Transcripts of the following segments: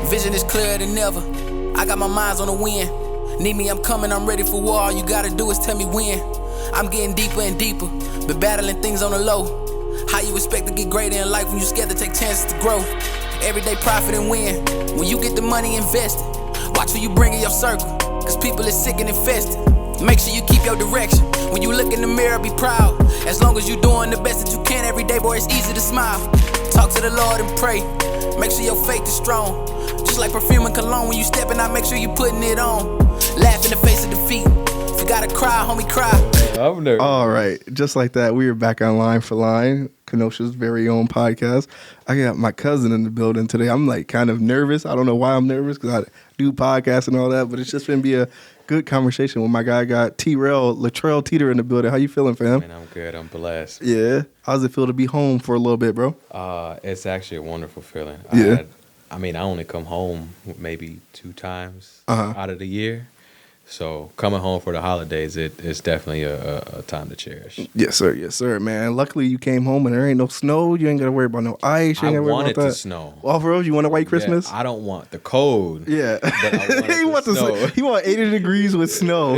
Vision is clearer than ever. I got my minds on the win. Need me, I'm coming, I'm ready for war. All you gotta do is tell me when. I'm getting deeper and deeper, been battling things on the low. How you expect to get greater in life when you scared to take chances to grow? Everyday profit and win. When you get the money invested, watch who you bring in your circle, cause people is sick and infested. Make sure you keep your direction. When you look in the mirror, be proud. As long as you doing the best that you can every day, boy, it's easy to smile. Talk to the Lord and pray. Make sure your faith is strong. Just like perfume and cologne, when you stepping out, make sure you putting it on. Laugh in the face of defeat. If you gotta cry, homie, cry. I'm nervous. All right, just like that, we are back on Line for Line, Kenosha's very own podcast. I got my cousin in the building today. I'm like kind of nervous. I don't know why I'm nervous because I do podcasts and all that, but it's just gonna be a good conversation with my guy. Got Latreal Teeter in the building. How you feeling, fam? Man, I'm good. I'm blessed. Yeah. How's it feel to be home for a little bit, bro? It's actually a wonderful feeling. Yeah. I only come home maybe 2 times out of the year. So coming home for the holidays, it's definitely a time to cherish. Yes, sir. Yes, sir, man. Luckily, you came home and there ain't no snow. You ain't got to worry about no ice. You ain't I gotta worry wanted about that. to snow. Well, for real, you want a white Christmas? Yeah, I don't want the cold. Yeah. But I want snow. He want 80 degrees with snow.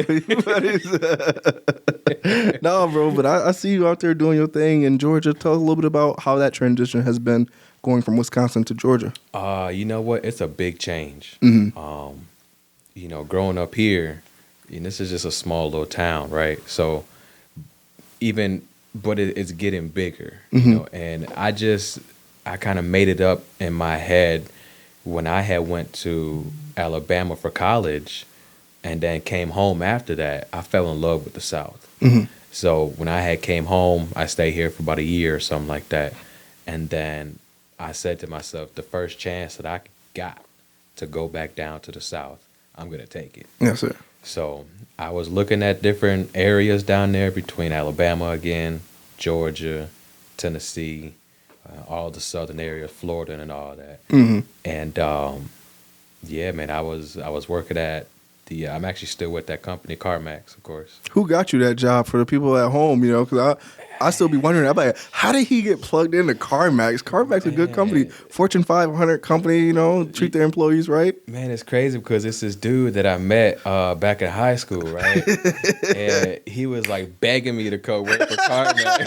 No, bro, but I see you out there doing your thing in Georgia. Tell us a little bit about how that transition has been going from Wisconsin to Georgia. You know what? It's a big change. Mm-hmm. Growing up here, and this is just a small little town, right? So but it's getting bigger, and I kind of made it up in my head when I had went to Alabama for college and then came home after that. I fell in love with the South. Mm-hmm. So when I had came home, I stayed here for about a year or something like that. And then I said to myself, the first chance that I got to go back down to the South, I'm going to take it. Yes, sir. So I was looking at different areas down there between Alabama again, Georgia, Tennessee, all the southern areas, Florida and all that. Mm-hmm. And yeah, man, I was working at I'm actually still with that company, CarMax, of course. Who got you that job for the people at home? Because I still be wondering. I'm like, how did he get plugged into CarMax? CarMax is a good company, Fortune 500 company. Treat their employees right. Man, it's crazy because it's this dude that I met back in high school, right? And he was like begging me to go work for CarMax.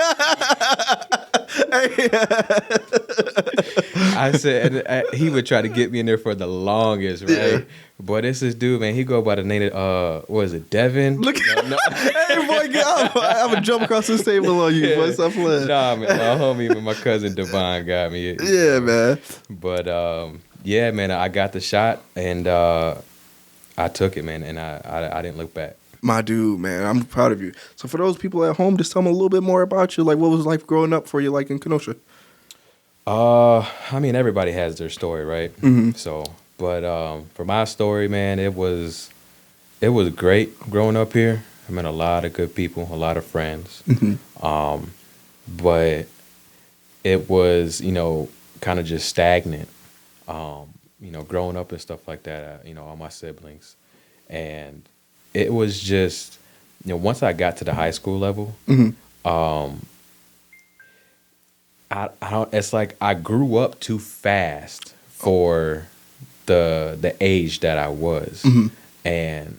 I said he would try to get me in there for the longest, right? Yeah. But it's this dude, man. He go by the name of what is it, Devon? Look, no. Hey boy, I'm gonna jump across this table on you. Boy, stop playing. Nah, man, my homie, my cousin Devon got me. Yeah, man. But yeah, man, I got the shot and I took it, man, and I didn't look back. My dude, man, I'm proud of you. So for those people at home, just tell them a little bit more about you. Like, what was life growing up for you, like in Kenosha? Everybody has their story, right? Mm-hmm. So, but for my story, man, it was great growing up here. I met a lot of good people, a lot of friends. Mm-hmm. But it was, kind of just stagnant. Growing up and stuff like that. All my siblings, and it was just, once I got to the high school level, mm-hmm. I don't. It's like I grew up too fast for the age that I was, mm-hmm. and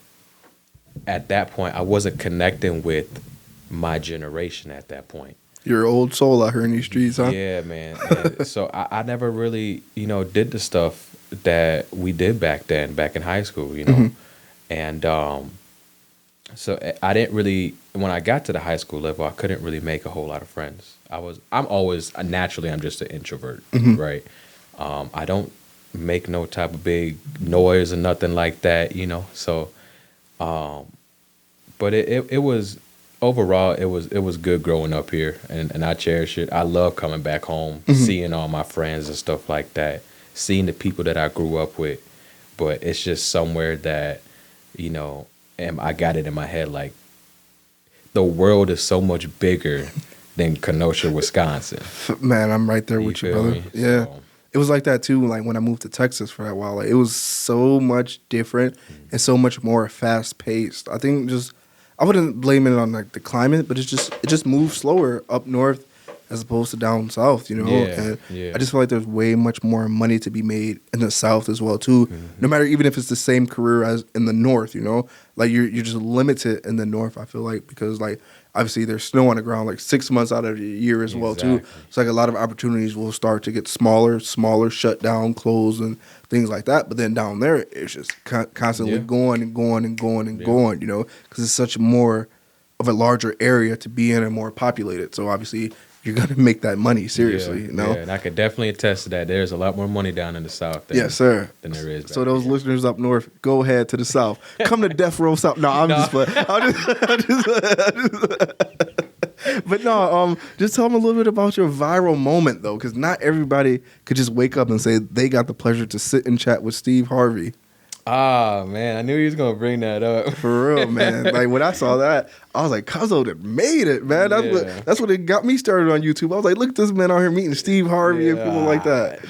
at that point, I wasn't connecting with my generation. At that point, you're an old soul out here in these streets, huh? Yeah, man. And so I never really, did the stuff that we did back then, back in high school, mm-hmm. and so I didn't really. When I got to the high school level, I couldn't really make a whole lot of friends. I'm just an introvert, mm-hmm. right? I don't make no type of big noise or nothing like that, So, but it was overall it was good growing up here, and I cherish it. I love coming back home, mm-hmm. seeing all my friends and stuff like that, seeing the people that I grew up with. But it's just somewhere that, and I got it in my head like the world is so much bigger than Kenosha, Wisconsin. Man, I'm right there with you, brother. Me? Yeah. So, it was like that too, like when I moved to Texas for that while. Like, it was so much different and so much more fast paced. I think I wouldn't blame it on like the climate, but it just moved slower up north as opposed to down south, you know. And I just feel like there's way much more money to be made in the south as well too. No matter even if it's the same career as in the north, you know, like you're just limited in the north. I feel like because like obviously there's snow on the ground like 6 months out of the year as well too. It's like a lot of opportunities will start to get smaller, shut down, closed, and things like that. But then down there, it's just constantly going and going and going and going, you know, because it's such more of a larger area to be in and more populated. So obviously you're going to make that money seriously, you know? Yeah, and I could definitely attest to that. There's a lot more money down in the South than, than there is back So those listeners up north, go ahead to the South. Come to Death Row South. No, I'm just playing. But no, just tell them a little bit about your viral moment, though, because not everybody could just wake up and say they got the pleasure to sit and chat with Steve Harvey. Ah, man, I knew he was going to bring that up. For real, man. Like, when I saw that, I was like, Cuzzo that made it, man. That's what it got me started on YouTube. I was like, look at this man out here meeting Steve Harvey and people like that.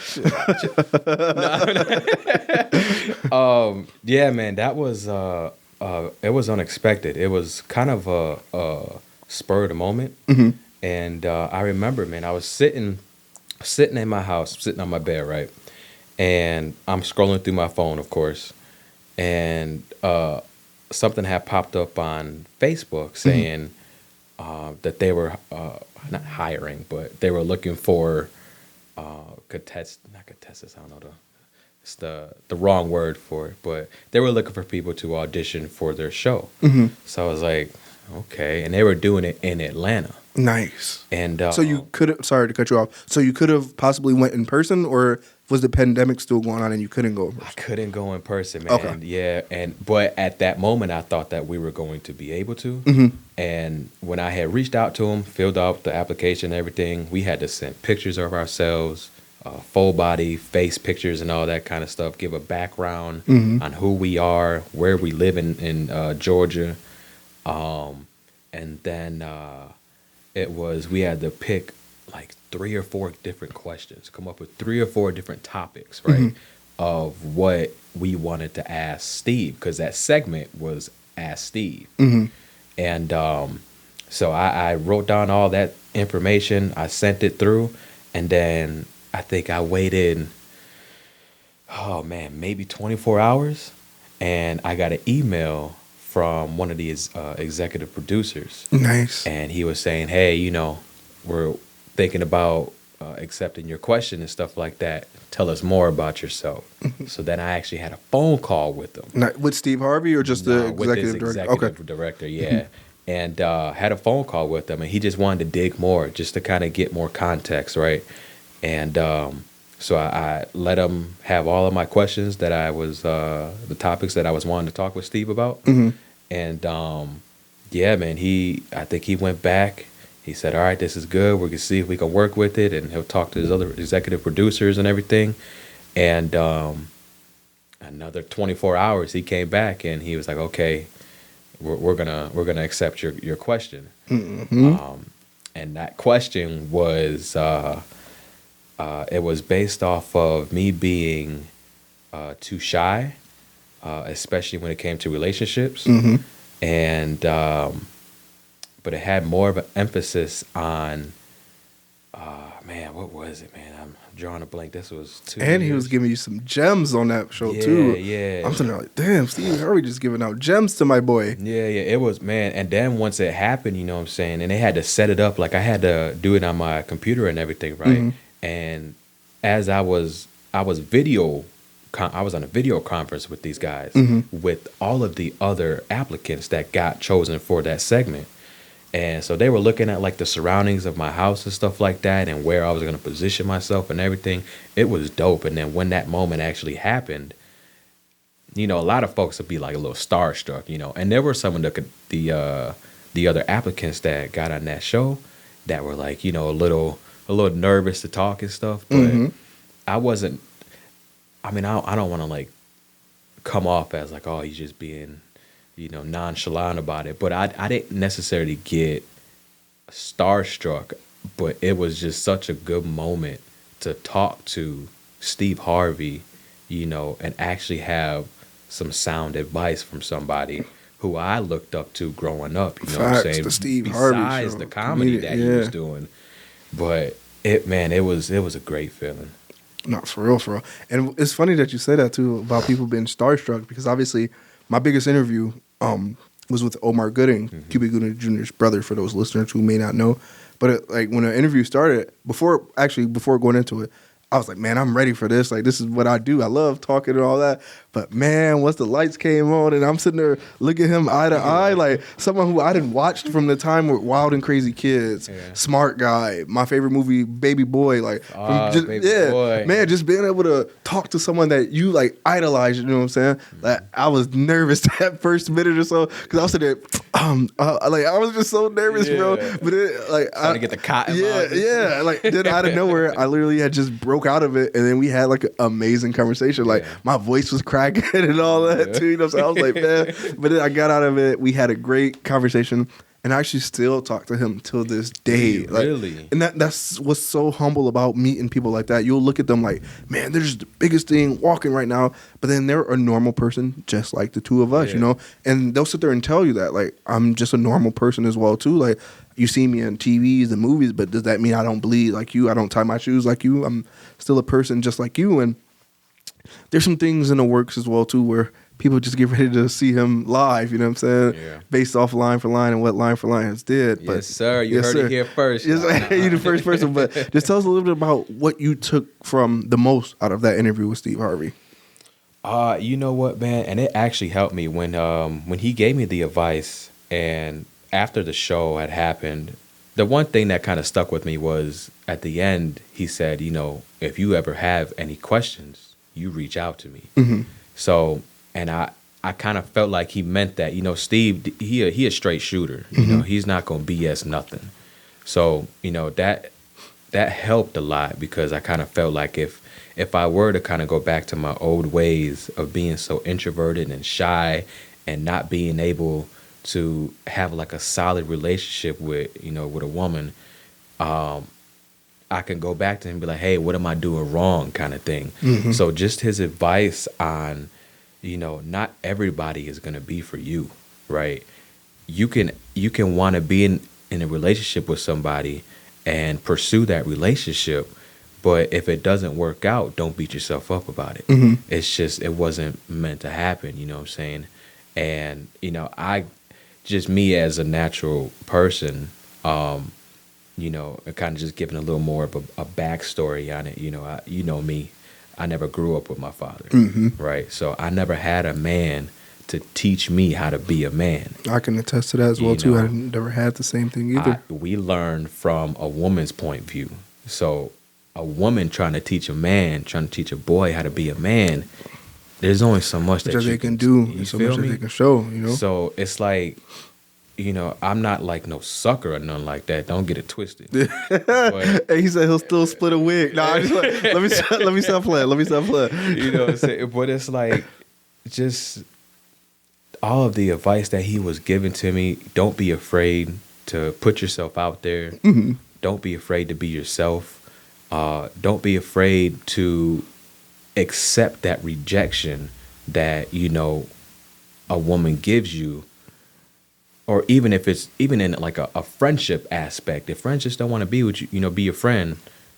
Yeah, man, that was, it was unexpected. It was kind of a spur of the moment. And I remember, man, I was sitting in my house, sitting on my bed, right? And I'm scrolling through my phone, of course. And something had popped up on Facebook saying that they were not hiring, but they were looking for not contestants. I don't know it's the wrong word for it, but they were looking for people to audition for their show. So I was like, okay, and they were doing it in Atlanta. Nice. And so you could, sorry to cut you off. So you could have possibly went in person, or was the pandemic still going on and you couldn't go in person? I couldn't go in person, man. Okay. Yeah, but at that moment, I thought that we were going to be able to. And when I had reached out to them, filled out the application and everything, we had to send pictures of ourselves, full body, face pictures and all that kind of stuff, give a background on who we are, where we live in Georgia. And then we had to pick like 3 or 4 different questions, come up with 3 or 4 different topics, right, of what we wanted to ask Steve, because that segment was Ask Steve. And so I wrote down all that information, I sent it through, and then I think I waited, maybe 24 hours, and I got an email from one of these executive producers. Nice. And he was saying, hey, you know, we're thinking about accepting your question and stuff like that. Tell us more about yourself. So then I actually had a phone call with him. Not with Steve Harvey or just the executive director? Executive director, yeah. And had a phone call with him, and he just wanted to dig more, just to kind of get more context, right? And so I let him have all of my questions that I was, the topics that I was wanting to talk with Steve about. And yeah, man, I think he went back. He said, all right, this is good. We can see if we can work with it. And he'll talk to his other executive producers and everything. And another 24 hours, he came back and he was like, okay, we're gonna accept your question. And that question was, it was based off of me being too shy, especially when it came to relationships. And but it had more of an emphasis on, what was it, man? I'm drawing a blank. This was 2 years. And he was giving you some gems on that show, too. Yeah. I'm sitting there like, damn, Steve Harvey just giving out gems to my boy. Yeah, it was, man. And then once it happened, you know what I'm saying, and they had to set it up, like I had to do it on my computer and everything, right? And as I was on a video conference with these guys, with all of the other applicants that got chosen for that segment. And so they were looking at like the surroundings of my house and stuff like that, and where I was going to position myself and everything. It was dope. And then when that moment actually happened, you know, a lot of folks would be like a little starstruck, you know. And there were some of the other applicants that got on that show that were like, you know, a little nervous to talk and stuff. But I wasn't. I mean, I don't want to like come off as like, oh, he's just being, you know, nonchalant about it. But I didn't necessarily get starstruck, but it was just such a good moment to talk to Steve Harvey, you know, and actually have some sound advice from somebody who I looked up to growing up, you know what I'm saying? The Steve Harvey Besides show. the comedy that he was doing. But it was a great feeling. Not for real, for real. And it's funny that you say that too about people being starstruck, because obviously my biggest interview was with Omar Gooding, Cuba Gooding Jr.'s brother, for those listeners who may not know. But like when the interview started, before going into it, I was like, man, I'm ready for this. Like, this is what I do. I love talking and all that. But man, once the lights came on and I'm sitting there looking at him eye to eye, like someone who I didn't watch from the time with Wild and Crazy Kids, Smart Guy, my favorite movie, Baby Boy. Like, Boy. Man, just being able to talk to someone that you like idolize, you know what I'm saying? Like, I was nervous that first minute or so, because I was sitting there, like, I was just so nervous, bro. But it, like, trying to get the cotton. Yeah. Like, then out of nowhere, I literally had just broke out of it, and then we had like an amazing conversation. Like, my voice was cracking and all that too. You know, so I was like, man. But then I got out of it. We had a great conversation, and I actually still talk to him till this day. Like, really? And that's what's so humble about meeting people like that. You'll look at them like, man, they're just the biggest thing walking right now. But then they're a normal person, just like the two of us, you know. And they'll sit there and tell you that, like, I'm just a normal person as well too. Like, you see me on TVs and movies, but does that mean I don't bleed like you? I don't tie my shoes like you? I'm still a person just like you. And there's some things in the works as well too, where people just get ready to see him live, you know what I'm saying? Yeah. Based off Line for Line and what Line for Line has did. But Yes, sir. You heard it here first. Yes, you the first person. But just tell us a little bit about what you took from the most out of that interview with Steve Harvey. You know what, man? And it actually helped me when he gave me the advice, and after the show had happened, the one thing that kind of stuck with me was at the end, he said, you know, if you ever have any questions, you reach out to me. So, and I kind of felt like he meant that. You know, Steve, he a straight shooter. You know, he's not going to BS nothing. So, you know, that helped a lot, because I kind of felt like if I were to kind of go back to my old ways of being so introverted and shy and not being able to have like a solid relationship with a woman, I can go back to him and be like, hey, what am I doing wrong, kind of thing. So just his advice on, you know, not everybody is going to be for you, right? You can want to be in a relationship with somebody and pursue that relationship, but if it doesn't work out, don't beat yourself up about it. It's just, it wasn't meant to happen, you know what I'm saying? And, you know, just me as a natural person, you know, kind of just giving a little more of a backstory on it. You know, you know me, I never grew up with my father, right? So I never had a man to teach me how to be a man. I can attest to that as well too. I never had the same thing either. We learned from a woman's point of view. So a woman trying to teach a man, trying to teach a boy how to be a man, there's only so much that they can do, you so feel much me? that they can show, you know. So it's like, you know, I'm not like no sucker or nothing like that. Don't get it twisted. But, Hey, he said he'll still split a wig. Nah, let me stop playing. You know what I'm saying? But it's like, just all of the advice that he was giving to me. Don't be afraid to put yourself out there. Don't be afraid to be yourself. Don't be afraid to accept that rejection that, you know, a woman gives you. Or even if it's even in like a friendship aspect, if friends just don't want to be with you, you know, be your friend,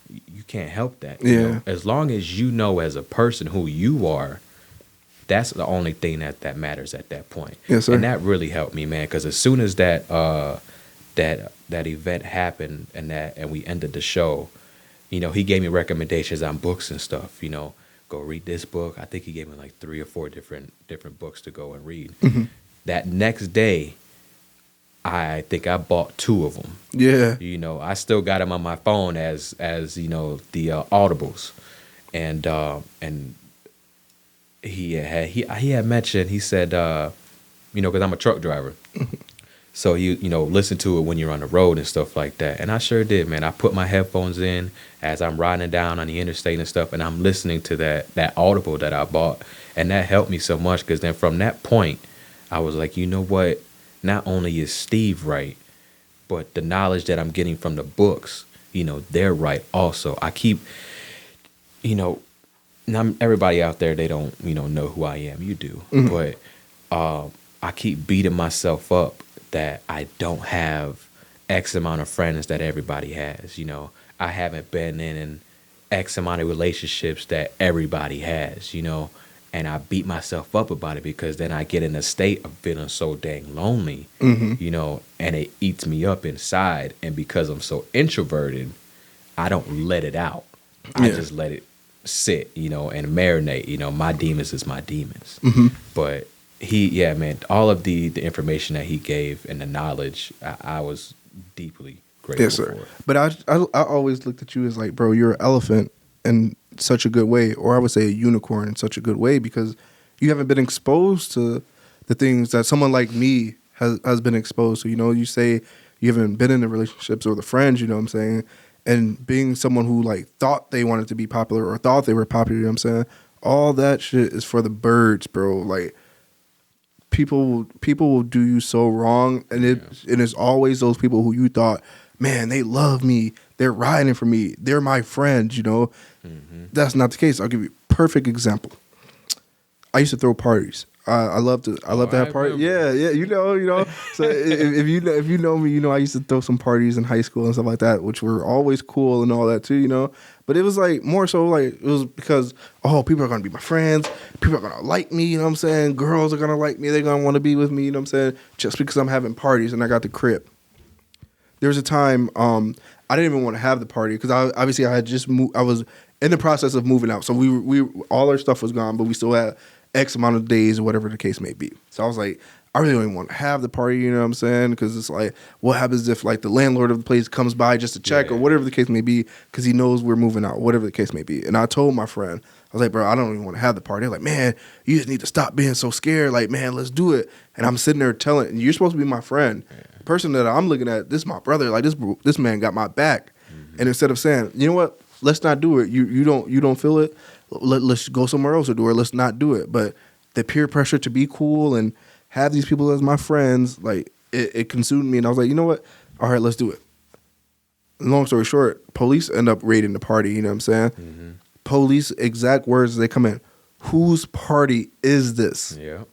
you can't help that. You know? As long as you know as a person who you are, that's the only thing that matters at that point. Yes, sir. And that really helped me, man, because as soon as that event happened and we ended the show, you know, he gave me recommendations on books and stuff. You know, go read this book. I think he gave me like 3 or 4 different books to go and read. That next day, I think I bought 2 of them. Yeah. You know, I still got them on my phone as you know, the audibles, and he had mentioned, he said, you know, because I'm a truck driver, so you know, listen to it when you're on the road and stuff like that. And I sure did, man. I put my headphones in as I'm riding down on the interstate and stuff, and I'm listening to that audible that I bought, and that helped me so much, because then from that point, I was like, you know what? Not only is Steve right, but the knowledge that I'm getting from the books, you know, they're right also. I keep, you know, everybody out there, they don't, you know who I am. You do. But I keep beating myself up that I don't have X amount of friends that everybody has, you know. I haven't been in X amount of relationships that everybody has, and I beat myself up about it because then I get in a state of feeling so dang lonely, and it eats me up inside. And because I'm so introverted, I don't let it out. I just let it sit, and marinate. My demons is my demons. But man, all of the information that he gave and the knowledge, I was deeply grateful Yes, sir. for. But I always looked at you as like, bro, you're an elephant in such a good way, or I would say a unicorn in such a good way, because you haven't been exposed to the things that someone like me has been exposed to. You say you haven't been in the relationships or the friends, you know what I'm saying? And being someone who like thought they wanted to be popular or thought they were popular, you know what I'm saying? All that shit is for the birds, bro. Like people will do you so wrong, and it's always those people who you thought, man, they love me, they're riding for me, they're my friends, That's not the case. I'll give you a perfect example. I used to throw parties. I love to have parties. Yeah, So if you know me, I used to throw some parties in high school and stuff like that, which were always cool and all that too, But it was like more so like it was because people are gonna be my friends, people are gonna like me, you know what I'm saying? Girls are gonna like me, they're gonna want to be with me, you know what I'm saying? Just because I'm having parties and I got the crib. There was a time I didn't even want to have the party because I had just moved. I was in the process of moving out, so we all our stuff was gone, but we still had X amount of days or whatever the case may be. So I was like, I really don't even want to have the party, you know what I'm saying? Because it's like, what happens if like the landlord of the place comes by just to check or whatever the case may be, because he knows we're moving out, whatever the case may be. And I told my friend, I was like, bro, I don't even want to have the party. They're like, man, you just need to stop being so scared. Like, man, let's do it. And I'm sitting there telling, and you're supposed to be my friend. The person that I'm looking at, this is my brother. Like this man got my back. And instead of saying, you know what, let's not do it. You don't feel it. Let's go somewhere else or do it. Let's not do it. But the peer pressure to be cool and have these people as my friends, like it consumed me. And I was like, you know what? All right, let's do it. Long story short, police end up raiding the party. You know what I'm saying? Police, exact words as they come in. Whose party is this? Yeah.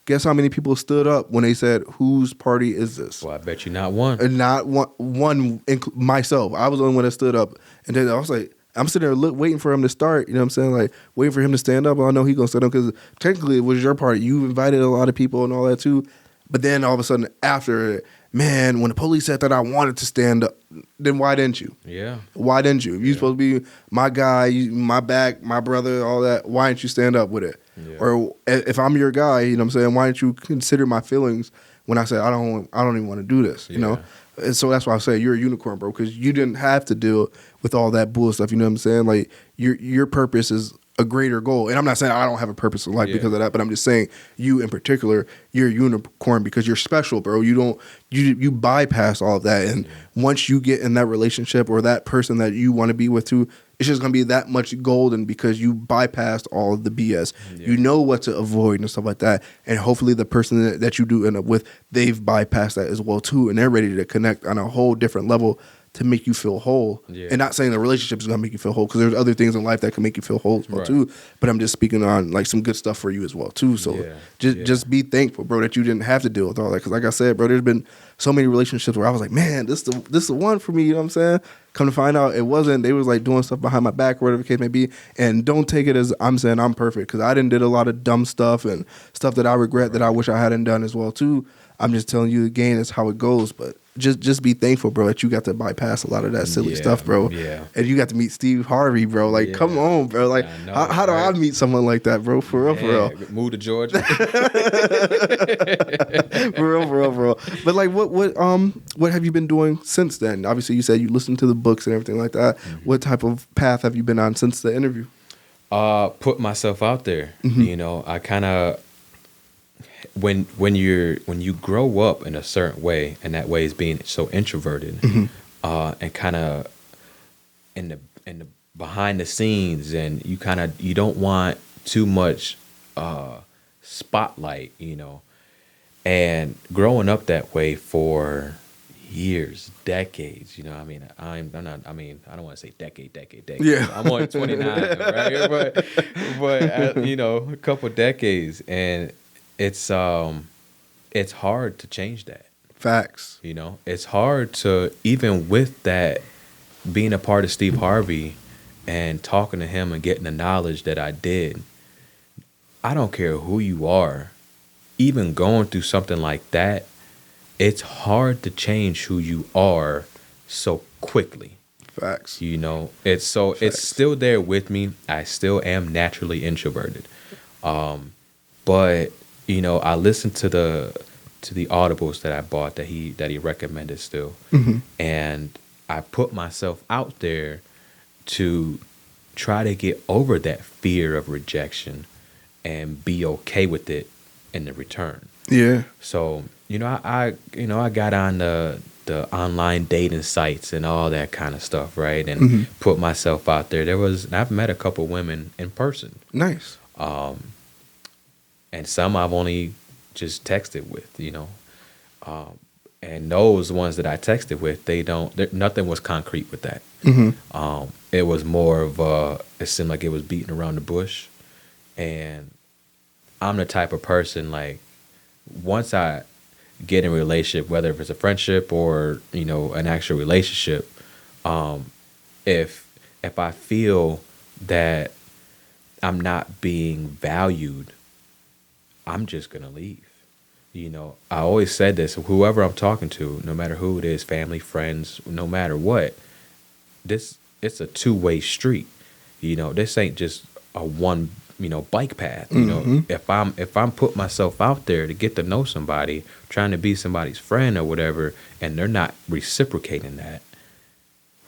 Guess how many people stood up when they said, whose party is this? Well, I bet you not one. And not one myself. I was the only one that stood up. And then I was like, I'm sitting there waiting for him to start. You know what I'm saying? Like, waiting for him to stand up. I know he's going to stand up because technically it was your party. You invited a lot of people and all that too. But then all of a sudden after, man, when the police said that I wanted to stand up, then why didn't you? Yeah. Why didn't you? If you're supposed to be my guy, my back, my brother, all that, why didn't you stand up with it? Yeah. Or if I'm your guy, you know what I'm saying, why didn't you consider my feelings when I said I don't even want to do this, you know? And so that's why I say you're a unicorn, bro, because you didn't have to deal with all that bull stuff, you know what I'm saying? Like, your purpose is a greater goal. And I'm not saying I don't have a purpose in life because of that, but I'm just saying you in particular, you're a unicorn because you're special, bro. You bypass all of that. And once you get in that relationship or that person that you want to be with too, it's just going to be that much golden because you bypassed all of the BS. Yeah. You know what to avoid and stuff like that. And hopefully the person that you do end up with, they've bypassed that as well too. And they're ready to connect on a whole different level to make you feel whole. Yeah. And not saying the relationship is going to make you feel whole because there's other things in life that can make you feel whole as well too. But I'm just speaking on like some good stuff for you as well too. So just be thankful, bro, that you didn't have to deal with all that. Because like I said, bro, there's been so many relationships where I was like, man, this is the one for me. You know what I'm saying? Come to find out, it wasn't. They was like doing stuff behind my back or whatever the case may be. And don't take it as I'm saying I'm perfect because I did a lot of dumb stuff and stuff that I regret that I wish I hadn't done as well too. I'm just telling you again, it's how it goes. But just be thankful, bro, that you got to bypass a lot of that silly stuff, bro. Yeah. And you got to meet Steve Harvey, bro. Like, come on, bro. Like, how do I meet someone like that, bro? For real, for real. Move to Georgia. For real. But like, what have you been doing since then? Obviously, you said you listened to the books and everything like that. Mm-hmm. What type of path have you been on since the interview? Put myself out there. Mm-hmm. You know, I kind of. When you grow up in a certain way, and that way is being so introverted, and kind of in the behind the scenes, and you don't want too much spotlight, you know. And growing up that way for years, decades, you know. I mean, I don't want to say decade. Yeah, I'm only 29, right? But you know, a couple decades, and it's hard to change that. Facts. You know, it's hard to, even with that being a part of Steve Harvey and talking to him and getting the knowledge that I did, I don't care who you are, even going through something like that, it's hard to change who you are so quickly. Facts. You know, it's still there with me. I still am naturally introverted. But you know, I listened to the audibles that I bought that he recommended still. And I put myself out there to try to get over that fear of rejection and be okay with it in the return. Yeah. So, you know, I got on the online dating sites and all that kind of stuff, right? And put myself out there. I've met a couple women in person. Nice. And some I've only just texted with, you know. And those ones that I texted with, nothing was concrete with that. It was more of it seemed like it was beating around the bush. And I'm the type of person, like, once I get in a relationship, whether if it's a friendship or, you know, an actual relationship, if I feel that I'm not being valued, I'm just gonna leave. You know, I always said this, whoever I'm talking to, no matter who it is, family, friends, no matter what, it's a two-way street. You know, this ain't just a one, you know, bike path. You know, if I'm putting myself out there to get to know somebody, trying to be somebody's friend or whatever, and they're not reciprocating that,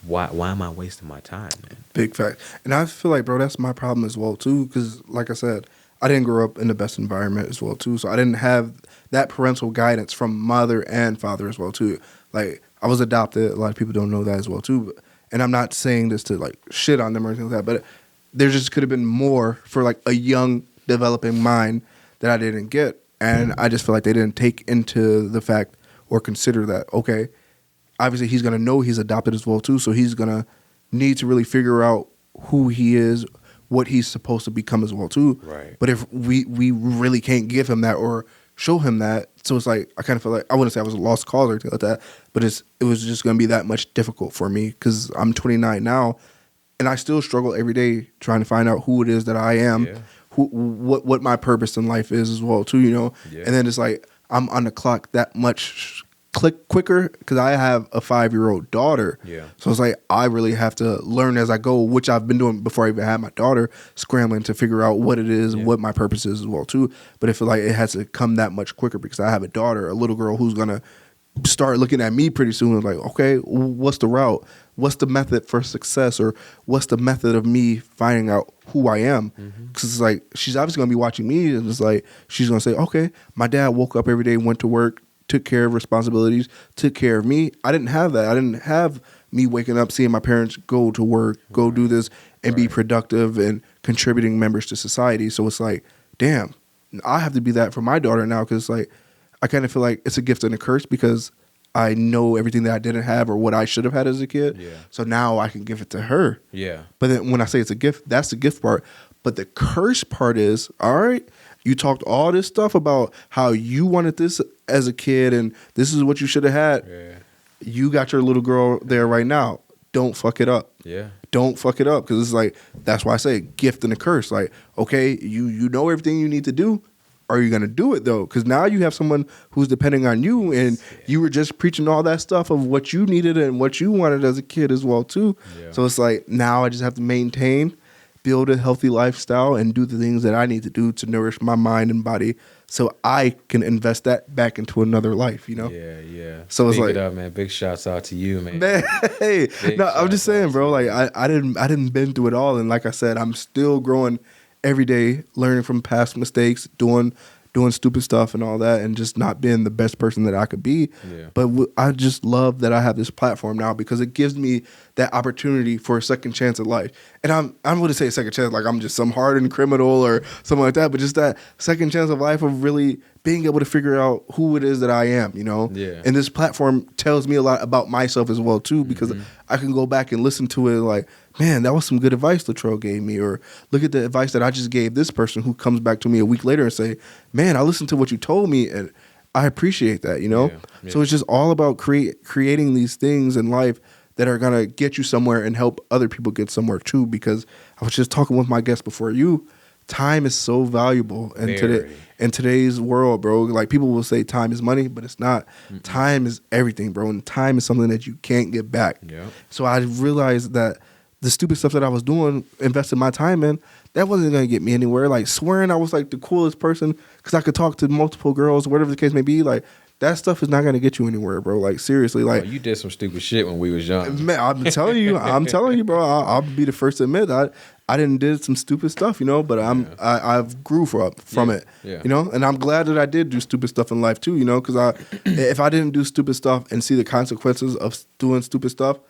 why am I wasting my time, man? Big fact. And I feel like, bro, that's my problem as well, too, because, like I said, I didn't grow up in the best environment as well, too, so I didn't have that parental guidance from mother and father as well, too. Like, I was adopted. A lot of people don't know that as well, too. And I'm not saying this to, like, shit on them or anything like that, but there just could have been more for, like, a young, developing mind that I didn't get. And I just feel like they didn't take into the fact or consider that, okay, obviously he's going to know he's adopted as well, too, so he's going to need to really figure out who he is, what he's supposed to become as well, too. Right. But if we really can't give him that or show him that, so it's like, I kind of feel like, I wouldn't say I was a lost cause or anything like that, but it was just going to be that much difficult for me because I'm 29 now, and I still struggle every day trying to find out who it is that I am, what my purpose in life is as well, too, you know? Yeah. And then it's like, I'm on the clock that much quicker because I have a 5-year-old daughter. Yeah. So it's like I really have to learn as I go, which I've been doing before I even had my daughter, scrambling to figure out what it is and what my purpose is as well too. But I feel like it has to come that much quicker because I have a daughter, a little girl who's gonna start looking at me pretty soon and like, okay, what's the route? What's the method for success? Or what's the method of me finding out who I am? Because it's like she's obviously gonna be watching me and it's like she's gonna say, okay, my dad woke up every day, went to work, took care of responsibilities, took care of me. I didn't have that. I didn't have me waking up, seeing my parents go to work, go do this, and be productive and contributing members to society. So it's like, damn, I have to be that for my daughter now because it's like, I kind of feel like it's a gift and a curse because I know everything that I didn't have or what I should have had as a kid. Yeah. So now I can give it to her. Yeah. But then when I say it's a gift, that's the gift part. But the curse part is, all right, you talked all this stuff about how you wanted this as a kid and this is what you should have had. Yeah. You got your little girl there right now. Don't fuck it up. Yeah. Don't fuck it up because it's like, that's why I say gift and a curse. Like, okay, you know everything you need to do. Are you going to do it though? Because now you have someone who's depending on you and you were just preaching all that stuff of what you needed and what you wanted as a kid as well too. Yeah. So it's like, now I just have to maintain, build a healthy lifestyle and do the things that I need to do to nourish my mind and body so I can invest that back into another life, you know? Yeah, yeah. So it's like, it up, man. Big shouts out to you, man. Hey, no, I'm just saying, bro, like I didn't been through it all. And like I said, I'm still growing every day, learning from past mistakes, doing stupid stuff and all that, and just not being the best person that I could be. Yeah. But I just love that I have this platform now because it gives me that opportunity for a second chance at life. And I'm going to say a second chance like I'm just some hardened criminal or something like that, but just that second chance of life of really being able to figure out who it is that I am, you know? Yeah. And this platform tells me a lot about myself as well, too, because I can go back and listen to it like, man, that was some good advice Latreal gave me. Or look at the advice that I just gave this person who comes back to me a week later and say, man, I listened to what you told me and I appreciate that, you know? Yeah, yeah. So it's just all about creating these things in life that are gonna get you somewhere and help other people get somewhere too. Because I was just talking with my guest before you. Time is so valuable in today's world, bro. Like people will say time is money, but it's not. Mm-mm. Time is everything, bro. And time is something that you can't get back. Yep. So I realized that the stupid stuff that I was doing, investing my time in, that wasn't going to get me anywhere. Like swearing I was like the coolest person because I could talk to multiple girls, whatever the case may be. Like that stuff is not going to get you anywhere, bro. Like seriously, like you did some stupid shit when we was young. Man, I'm telling you, bro. I'll be the first to admit I did some stupid stuff, you know. But I've grew from it, you know. And I'm glad that I did do stupid stuff in life too, you know. Because if I didn't do stupid stuff and see the consequences of doing stupid stuff,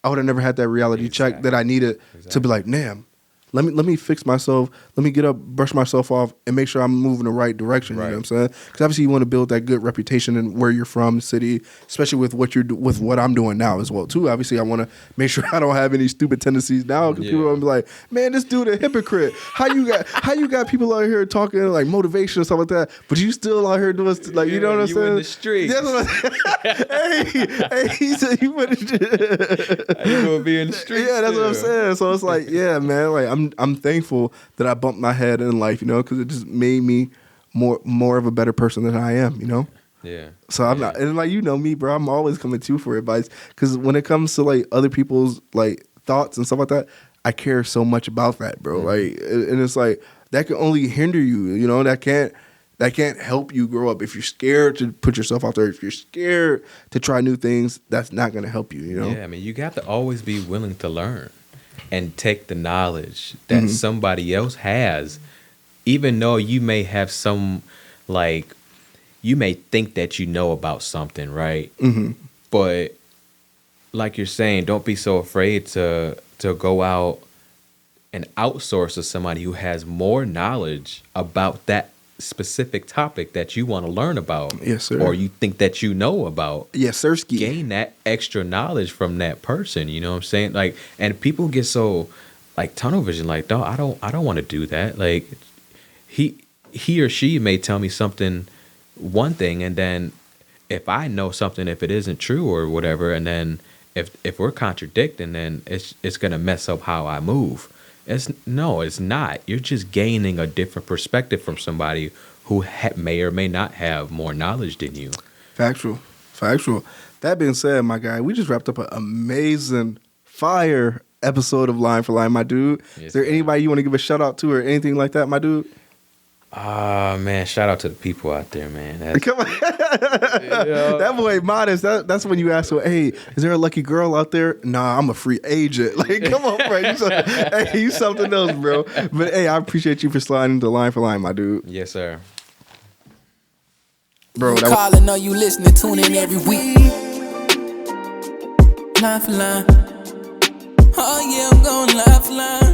I would have never had that reality check that I needed to be like, damn. Let me fix myself. Let me get up, brush myself off, and make sure I'm moving the right direction. Right. You know what I'm saying? Because obviously you want to build that good reputation in where you're from, city, especially with what I'm doing now as well too. Obviously, I want to make sure I don't have any stupid tendencies now because people will be like, "Man, this dude a hypocrite. How you got people out here talking like motivation and stuff like that, but you still out here doing like you know what I'm saying? In the street. That's what hey, he said you would. You gonna be in the street? Yeah, that's what I'm saying. So it's like, yeah, man, like I'm thankful that I bumped my head in life, you know, because it just made me more of a better person than I am, you know. Yeah. So I'm not, and like you know me, bro. I'm always coming to you for advice because when it comes to like other people's like thoughts and stuff like that, I care so much about that, bro. Mm-hmm. Like, and it's like that can only hinder you, you know. That can't help you grow up. If you're scared to put yourself out there, if you're scared to try new things, that's not going to help you, you know. Yeah, I mean, you got to always be willing to learn and take the knowledge that somebody else has, even though you may have some, like, you may think that you know about something, right? Mm-hmm. But like you're saying, don't be so afraid to go out and outsource to somebody who has more knowledge about that specific topic that you want to learn about. Yes, sir. Or you think that you know about. Yes, sir. Gain that extra knowledge from that person. You know what I'm saying? Like, and people get so like tunnel vision. Like, no, I don't want to do that. Like, he or she may tell me something, one thing, and then if I know something, if it isn't true or whatever, and then if we're contradicting, then it's gonna mess up how I move. It's not. You're just gaining a different perspective from somebody who may or may not have more knowledge than you. Factual. That being said, my guy, we just wrapped up an amazing fire episode of Line for Line, my dude. Yes, is there anybody you want to give a shout out to or anything like that, my dude? Man, shout out to the people out there, man. Come on. That boy modest. That's when you ask, hey, is there a lucky girl out there? Nah, I'm a free agent. Like, come on, bro. You something else, bro. But hey, I appreciate you for sliding into Line for Line, my dude. Yes, sir. Bro, you calling or you listening, tune in every week. Line for Line. Oh yeah, I'm going line for line.